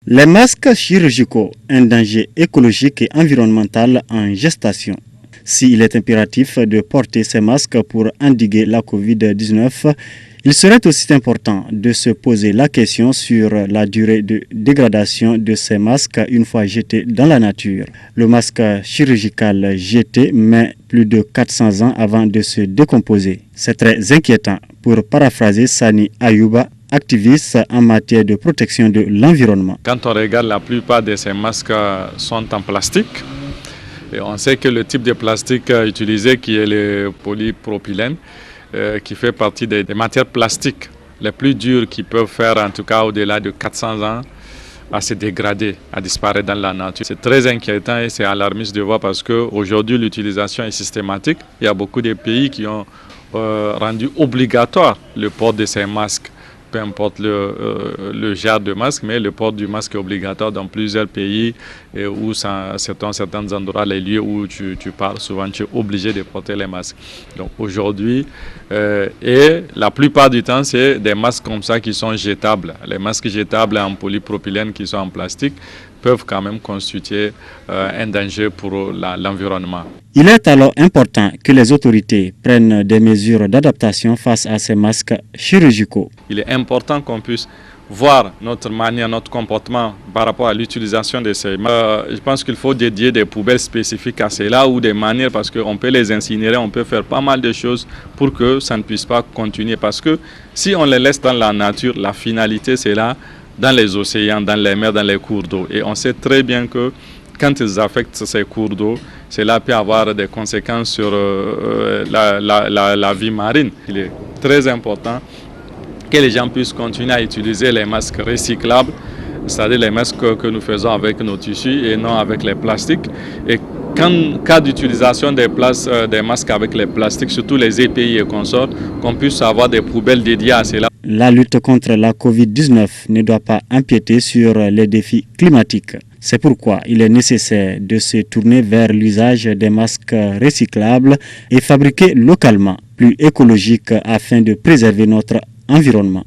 Les masques chirurgicaux, un danger écologique et environnemental en gestation. S'il est impératif de porter ces masques pour endiguer la Covid-19, il serait aussi important de se poser la question sur la durée de dégradation de ces masques une fois jetés dans la nature. Le masque chirurgical jeté met plus de 400 ans avant de se décomposer. C'est très inquiétant, pour paraphraser Sani Ayouba, activiste en matière de protection de l'environnement. Quand on regarde, la plupart de ces masques sont en plastique. Et on sait que le type de plastique utilisé, qui est le polypropylène, qui fait partie des matières plastiques les plus dures qui peuvent faire, en tout cas au-delà de 400 ans, à se dégrader, à disparaître dans la nature. C'est très inquiétant et c'est alarmiste de voir parce qu'aujourd'hui l'utilisation est systématique. Il y a beaucoup de pays qui ont rendu obligatoire le port de ces masques. Peu importe le genre de masque, mais le port du masque est obligatoire dans plusieurs pays et où certains endroits, les lieux où tu pars, souvent tu es obligé de porter les masques. Donc aujourd'hui, et la plupart du temps, c'est des masques comme ça qui sont jetables. Les masques jetables en polypropylène qui sont en plastique peuvent quand même constituer un danger pour l'environnement. Il est alors important que les autorités prennent des mesures d'adaptation face à ces masques chirurgicaux. Il est important qu'on puisse voir notre manière, notre comportement par rapport à l'utilisation de ces masques. Je pense qu'il faut dédier des poubelles spécifiques à cela ou des manières parce qu'on peut les incinérer, on peut faire pas mal de choses pour que ça ne puisse pas continuer. Parce que si on les laisse dans la nature, la finalité c'est là, dans les océans, dans les mers, dans les cours d'eau. Et on sait très bien que quand ils affectent ces cours d'eau, cela peut avoir des conséquences sur la vie marine. Il est très important que les gens puissent continuer à utiliser les masques recyclables, c'est-à-dire les masques que nous faisons avec nos tissus et non avec les plastiques. Et en cas d'utilisation des masques avec les plastiques, surtout les EPI et consorts, qu'on puisse avoir des poubelles dédiées à cela. La lutte contre la Covid-19 ne doit pas empiéter sur les défis climatiques. C'est pourquoi il est nécessaire de se tourner vers l'usage des masques recyclables et fabriqués localement, plus écologiques afin de préserver notre environnement.